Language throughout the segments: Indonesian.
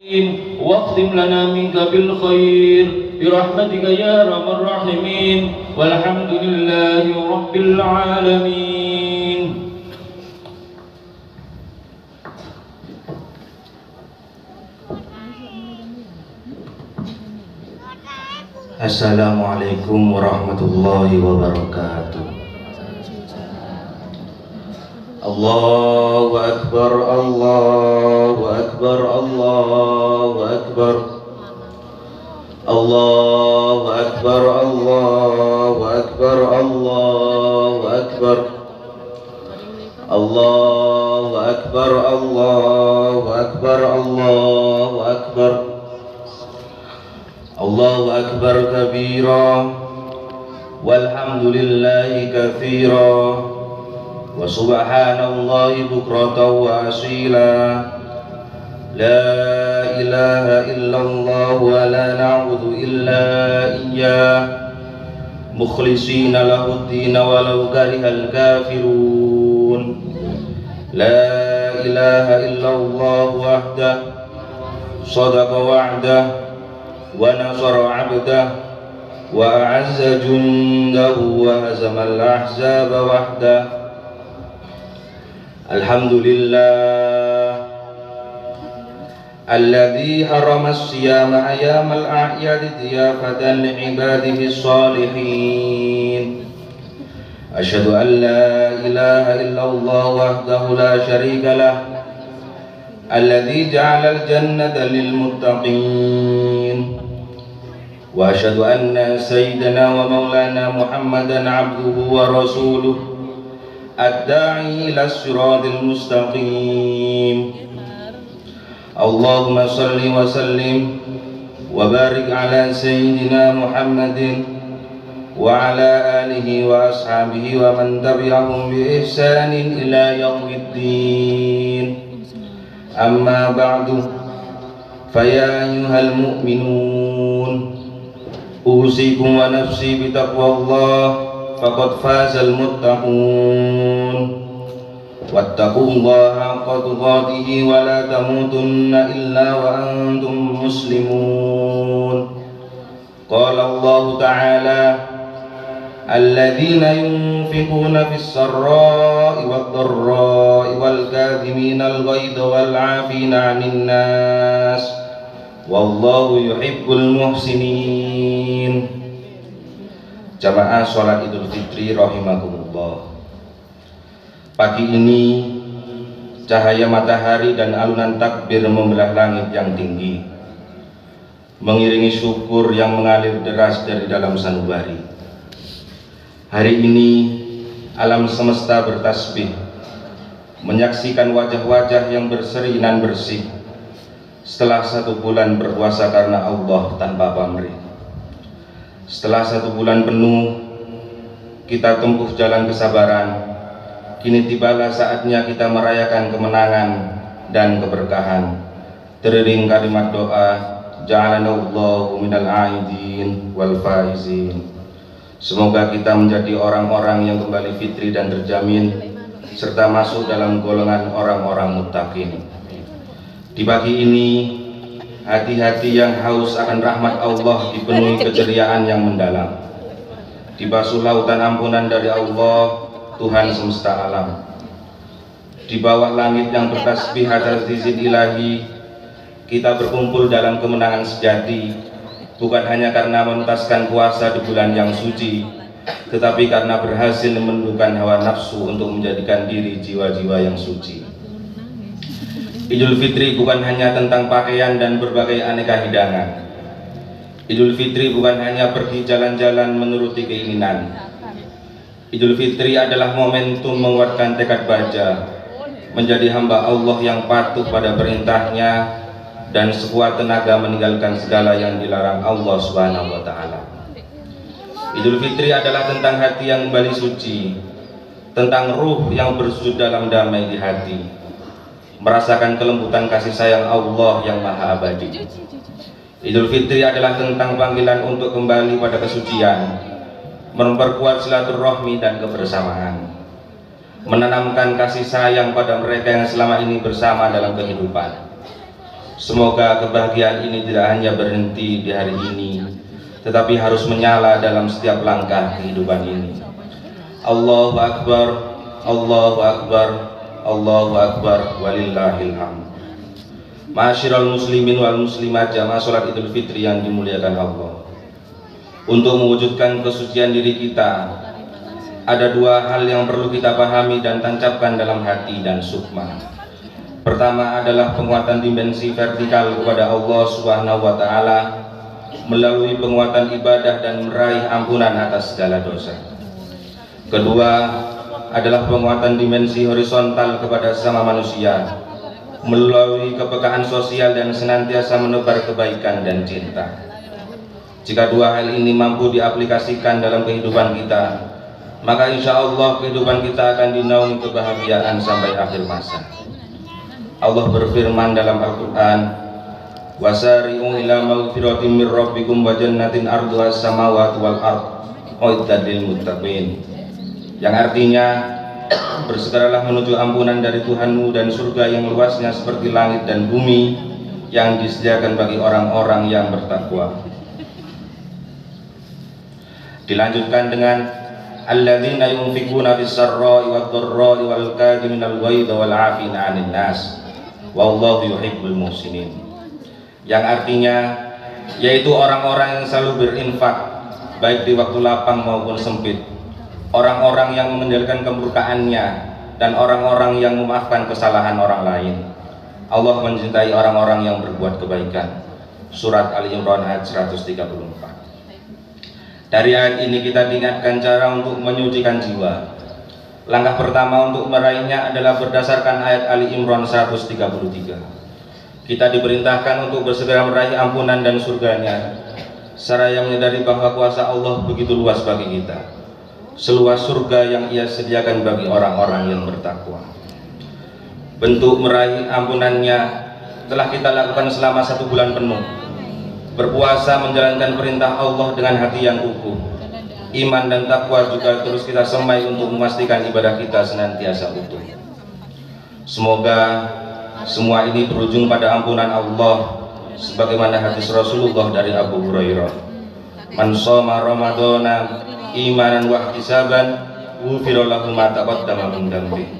واختم لنا منك بالخير برحمتك يا ارحم الراحمين والحمد لله رب العالمين. Assalamualaikum warahmatullahi wabarakatuh. Allahu Akbar, Allahu Akbar, Allahu Akbar, Allahu Akbar, Allahu Akbar, Allahu Akbar, Allahu Akbar, Allahu Akbar, Allahu Akbar, Allahu Akbar kabira walhamdulillahi katsira wa subhanallahi bukratan wa asila. La ilaha illallah wa la na'budu illa iyyah mukhlisina lahud-din walau karihal kafirun. La ilaha illallah wahdah sadaqa wa'dah wa nasara 'abdah wa a'azza jundahu wa hazama al-ahzaba wahdah. Alhamdulillah alladzi harama as-siyama ayamal a'yad diyafatan li'ibadihi as-salihin. Asyhadu an la ilaha illallah wahdahu la syarika lah alladzi ja'ala al-jannata lil muttaqin. Wa asyhadu anna sayyidana wa maulana Muhammadan abduhu wa rasuluh ad-da'i ila as-siratil mustaqim. Allahumma salli wa sallim wa barik ala sayyidina Muhammadin wa ala alihi wa ashabihi wa man tabi'ahum bi ihsanin ila yaumiddin. Amma ba'du, faya ayyuhal mu'minun, usikum wa nafsi bitaqwallah faqad fazal muttaqun. Wattaqullaha haqqa tuqatih wa la tamutunna illa wa antum muslimun. Qala Allah ta'ala alladzina yunfiquna fis sarra'i wad dharra'i wal kadhimina al ghaidha wal 'afina 'anil nas wallahu yuhibbul muhsinin. Jamaah sholat Idul Fitri rahimakumullah. Pagi ini cahaya matahari dan alunan takbir membelah langit yang tinggi, mengiringi syukur yang mengalir deras dari dalam sanubari. Hari ini alam semesta bertasbih, menyaksikan wajah-wajah yang berseri dan bersih setelah 1 bulan berpuasa karena Allah tanpa pamrih. Setelah 1 bulan penuh kita tempuh jalan kesabaran, kini tibalah saatnya kita merayakan kemenangan dan keberkahan. Teriring kalimat doa, ja'alanallahu minal aidin wal faizin. Semoga kita menjadi orang-orang yang kembali fitri dan terjamin, serta masuk dalam golongan orang-orang muttaqin. Di pagi ini hati-hati yang haus akan rahmat Allah dipenuhi keceriaan yang mendalam, dibasuh lautan ampunan dari Allah Tuhan semesta alam. Di bawah langit yang bertasbih atas izin ilahi, kita berkumpul dalam kemenangan sejati, bukan hanya karena menuntaskan puasa di bulan yang suci, tetapi karena berhasil menundukkan hawa nafsu untuk menjadikan diri jiwa-jiwa yang suci. Idul Fitri bukan hanya tentang pakaian dan berbagai aneka hidangan. Idul Fitri bukan hanya pergi jalan-jalan menuruti keinginan. Idul Fitri adalah momentum menguatkan tekad baja, menjadi hamba Allah yang patuh pada perintahnya dan sekuat tenaga meninggalkan segala yang dilarang Allah Subhanahu wa Ta'ala. Idul Fitri adalah tentang hati yang kembali suci, tentang ruh yang bersujud dalam damai di hati, merasakan kelembutan kasih sayang Allah yang maha abadi. Idul Fitri adalah tentang panggilan untuk kembali pada kesucian, memperkuat silaturahmi dan kebersamaan, menanamkan kasih sayang pada mereka yang selama ini bersama dalam kehidupan. Semoga kebahagiaan ini tidak hanya berhenti di hari ini, tetapi harus menyala dalam setiap langkah kehidupan ini. Allahu Akbar, Allahu Akbar, Allahu Akbar, walillahil hamd. Ma'asyiral muslimin wal muslimat, jamaah salat Idul Fitri yang dimuliakan Allah. Untuk mewujudkan kesucian diri kita, ada dua hal yang perlu kita pahami dan tancapkan dalam hati dan sukma. Pertama adalah penguatan dimensi vertikal kepada Allah Subhanahu wa Ta'ala melalui penguatan ibadah dan meraih ampunan atas segala dosa. Kedua adalah penguatan dimensi horizontal kepada sesama manusia melalui kepekaan sosial dan senantiasa menebar kebaikan dan cinta. Jika dua hal ini mampu diaplikasikan dalam kehidupan kita, maka insya Allah kehidupan kita akan dinaungi kebahagiaan sampai akhir masa. Allah berfirman dalam Al-Quran, wasari'u ila maghfiratin min rabbikum wa jannatin arduha as-samawati wal ard uiddat lil muttaqin, yang artinya bersegeralah menuju ampunan dari Tuhanmu dan surga yang luasnya seperti langit dan bumi yang disediakan bagi orang-orang yang bertakwa. Dilanjutkan dengan alladzina yunfikuna fis sarra'i wad dharra'i wal kadhiminal ghaidha wal 'afina 'anil nas wallahu yuhibbul muhsinin, yang artinya yaitu orang-orang yang selalu berinfak baik di waktu lapang maupun sempit, orang-orang yang mengendalikan kemurkaannya, dan orang-orang yang memaafkan kesalahan orang lain. Allah mencintai orang-orang yang berbuat kebaikan. Surat Ali Imran ayat 134. Dari ayat ini kita diingatkan cara untuk menyucikan jiwa. Langkah pertama untuk meraihnya adalah berdasarkan ayat Ali Imran 133. Kita diperintahkan untuk bersegera meraih ampunan dan surganya, seraya menyadari bahwa kuasa Allah begitu luas bagi kita, seluas surga yang Ia sediakan bagi orang-orang yang bertakwa. Bentuk meraih ampunannya telah kita lakukan selama 1 bulan penuh, berpuasa menjalankan perintah Allah dengan hati yang utuh. Iman dan takwa juga terus kita semai untuk memastikan ibadah kita senantiasa utuh. Semoga semua ini berujung pada ampunan Allah, sebagaimana hadis Rasulullah dari Abu Hurairah, man shoma ramadhana imanan wa ihtisaban ghufira lahu ma taqaddama min dhanbi,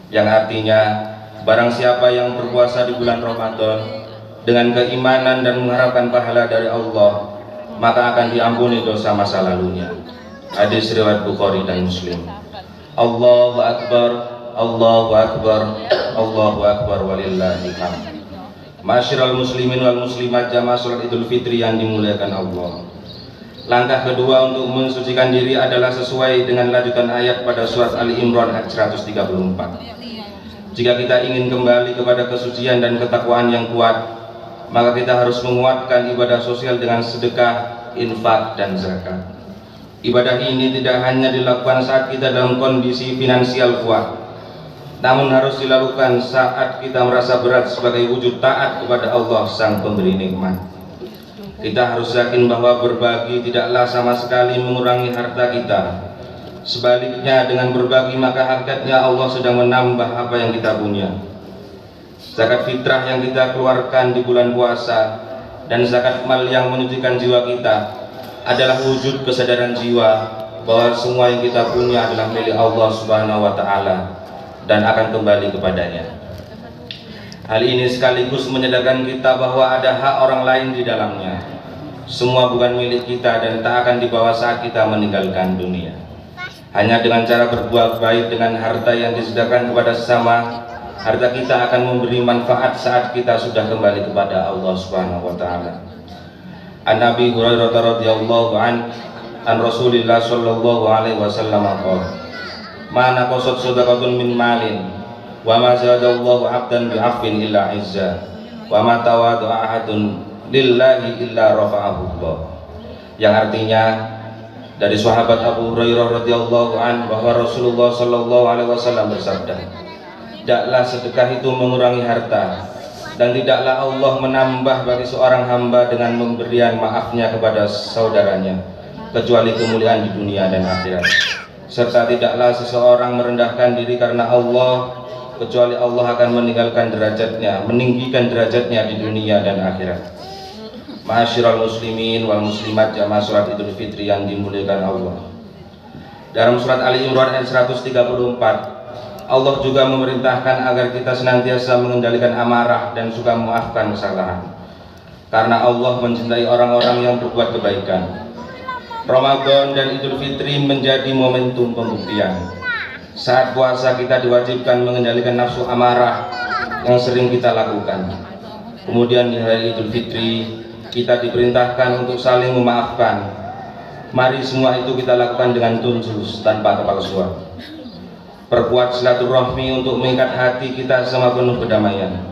yang artinya barang siapa yang berpuasa di bulan Ramadan dengan keimanan dan mengharapkan pahala dari Allah, maka akan diampuni dosa masa lalunya. Hadis riwayat Bukhari dan Muslim. Allahu Akbar, Allahu Akbar, Allahu Akbar, walillahil hamd. Ma'asyiral muslimin wal muslimat, jamaah salat Idul Fitri yang dimuliakan Allah. Langkah kedua untuk mensucikan diri adalah sesuai dengan lanjutan ayat pada surat Ali Imran ayat 134. Jika kita ingin kembali kepada kesucian dan ketakwaan yang kuat, maka kita harus menguatkan ibadah sosial dengan sedekah, infak, dan zakat. Ibadah ini tidak hanya dilakukan saat kita dalam kondisi finansial kuat, namun harus dilakukan saat kita merasa berat sebagai wujud taat kepada Allah Sang Pemberi Nikmat. Kita harus yakin bahwa berbagi tidaklah sama sekali mengurangi harta kita. Sebaliknya, dengan berbagi maka hakikatnya Allah sedang menambah apa yang kita punya. Zakat fitrah yang kita keluarkan di bulan puasa dan zakat mal yang menyucikan jiwa kita adalah wujud kesadaran jiwa bahwa semua yang kita punya adalah milik Allah Subhanahu wa Ta'ala dan akan kembali kepadanya. Hal ini sekaligus menyadarkan kita bahwa ada hak orang lain di dalamnya. Semua bukan milik kita dan tak akan dibawa saat kita meninggalkan dunia. Hanya dengan cara berbuat baik dengan harta yang disediakan kepada sesama, harta kita akan memberi manfaat saat kita sudah kembali kepada Allah Subhanahu wa Ta'ala. An Nabi Hurairah radhiyallahu an Rasulillah sallallahu alaihi wasallam qala, ma naqasat sadaqatun min malin wa ma zadallahu 'abdan bi'afwin illa 'izza wa ma tawadda'a ahadun lillahi illa rafa'ahu Allah. Yang artinya dari sahabat Abu Hurairah radhiyallahu an bahwa Rasulullah sallallahu alaihi wasallam bersabda, tidaklah sedekah itu mengurangi harta, dan tidaklah Allah menambah bagi seorang hamba dengan pemberian maafnya kepada saudaranya kecuali kemuliaan di dunia dan akhirat. Serta tidaklah seseorang merendahkan diri karena Allah kecuali Allah akan meninggikan derajatnya di dunia dan akhirat. Ma'asyiral muslimin wal muslimat, jamaah salat Idul Fitri yang dimuliakan Allah. Dalam surat Ali Imran ayat 134, Allah juga memerintahkan agar kita senantiasa mengendalikan amarah dan suka memaafkan kesalahan, karena Allah mencintai orang-orang yang berbuat kebaikan. Ramadan dan Idul Fitri menjadi momentum pembuktian. Saat puasa kita diwajibkan mengendalikan nafsu amarah yang sering kita lakukan. Kemudian di hari Idul Fitri kita diperintahkan untuk saling memaafkan. Mari semua itu kita lakukan dengan tulus tanpa kepalsuan. Perkuat silaturahmi untuk mengikat hati kita sama penuh kedamaian.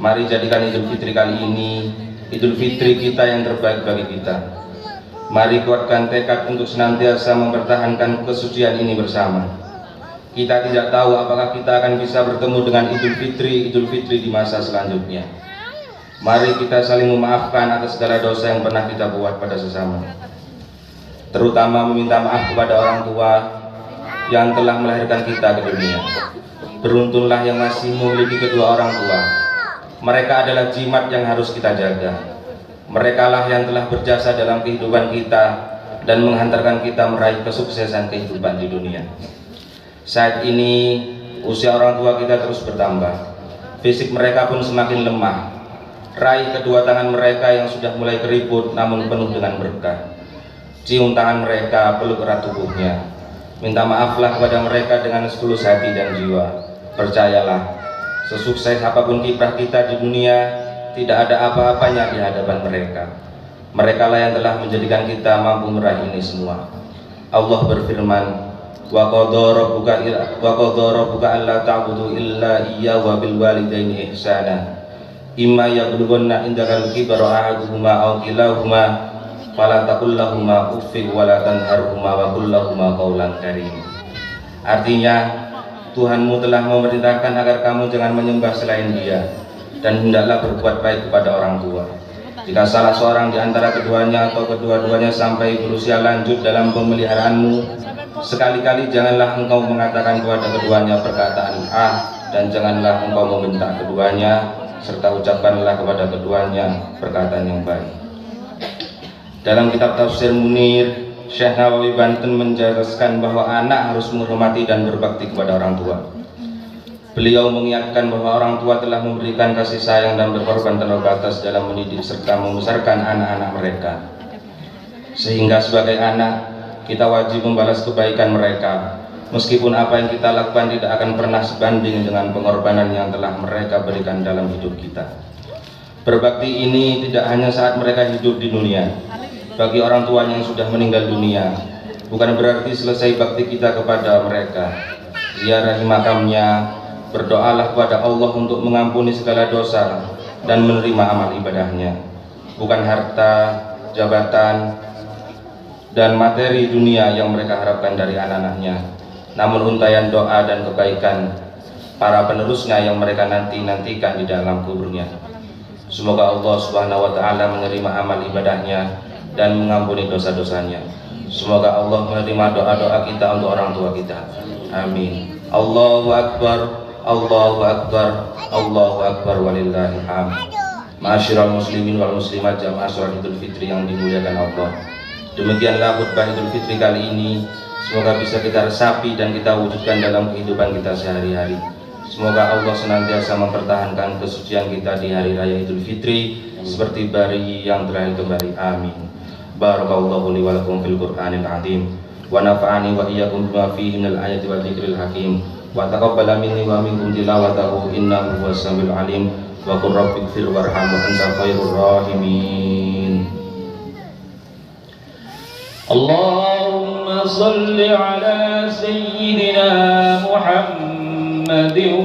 Mari jadikan Idul Fitri kali ini Idul Fitri kita yang terbaik bagi kita. Mari kuatkan tekad untuk senantiasa mempertahankan kesucian ini bersama. Kita tidak tahu apakah kita akan bisa bertemu dengan Idul Fitri di masa selanjutnya. Mari kita saling memaafkan atas segala dosa yang pernah kita buat pada sesama, terutama meminta maaf kepada orang tua yang telah melahirkan kita ke dunia. Beruntunglah yang masih memiliki kedua orang tua. Mereka adalah jimat yang harus kita jaga. Merekalah yang telah berjasa dalam kehidupan kita dan menghantarkan kita meraih kesuksesan kehidupan di dunia. Saat ini usia orang tua kita terus bertambah. Fisik mereka pun semakin lemah. Raih kedua tangan mereka yang sudah mulai keriput namun penuh dengan berkah. Cium tangan mereka, peluk erat tubuhnya. Minta maaflah kepada mereka dengan setulus hati dan jiwa. Percayalah, sesukses apapun kiprah kita di dunia, tidak ada apa-apanya di hadapan mereka. Mereka lah yang telah menjadikan kita mampu meraih ini semua. Allah berfirman, wa qadara rabbuka alla ta'budu illa iyyahu wa bil walidaini ihsana. Imma yablughanna indakal kibara ahaduhuma aw kilahuma fala taqul lahumu uffin wa la tanharhuma wa qul lahumu qawlan karim. Artinya, Tuhanmu telah memerintahkan agar kamu jangan menyembah selain Dia, dan hendaklah berbuat baik kepada orang tua. Jika salah seorang di antara keduanya atau kedua-duanya sampai berusia lanjut dalam pemeliharaanmu, sekali-kali janganlah engkau mengatakan kepada keduanya perkataan dan janganlah engkau membentak keduanya, serta ucapkanlah kepada keduanya perkataan yang baik. Dalam kitab Tafsir Munir, Syekh Nawawi Banten menjelaskan bahwa anak harus menghormati dan berbakti kepada orang tua. Beliau mengingatkan bahwa orang tua telah memberikan kasih sayang dan berkorban tanpa batas dalam mendidik serta membesarkan anak-anak mereka. Sehingga sebagai anak, kita wajib membalas kebaikan mereka, meskipun apa yang kita lakukan tidak akan pernah sebanding dengan pengorbanan yang telah mereka berikan dalam hidup kita. Berbakti ini tidak hanya saat mereka hidup di dunia. Bagi orang tuanya yang sudah meninggal dunia, bukan berarti selesai bakti kita kepada mereka. Ziarahi makamnya, berdoalah kepada Allah untuk mengampuni segala dosa dan menerima amal ibadahnya. Bukan harta, jabatan, dan materi dunia yang mereka harapkan dari anak-anaknya, namun untayan doa dan kebaikan para penerusnya yang mereka nantikan di dalam kuburnya. Semoga Allah Subhanahu wa taala menerima amal ibadahnya dan mengampuni dosa-dosanya. Semoga Allah menerima doa-doa kita untuk orang tua kita. Amin. Allahu Akbar, Allahu Akbar, Allahu Akbar, walillahil hamd. Ma'asyiral muslimin wal muslimat, jamaah salat Idul Fitri yang dimuliakan Allah. Demikianlah khutbah Idul Fitri kali ini. Semoga bisa kita resapi dan kita wujudkan dalam kehidupan kita sehari-hari. Semoga Allah senantiasa mempertahankan kesucian kita di hari raya Idul Fitri seperti bayi yang terakhir kembali. Amin. Barakallahu li wa lakum fil Qur'anil azim wa nafa'ani wa iyyakum bima fihi minal ayati wa dzikril hakim wa taqabbala minni wa minkum tilawatahu innahu huwas samiul alim wa qur rabbighfir warham wa anta khairur rahimin. Allahumma salli ala sayyidina Muhammadin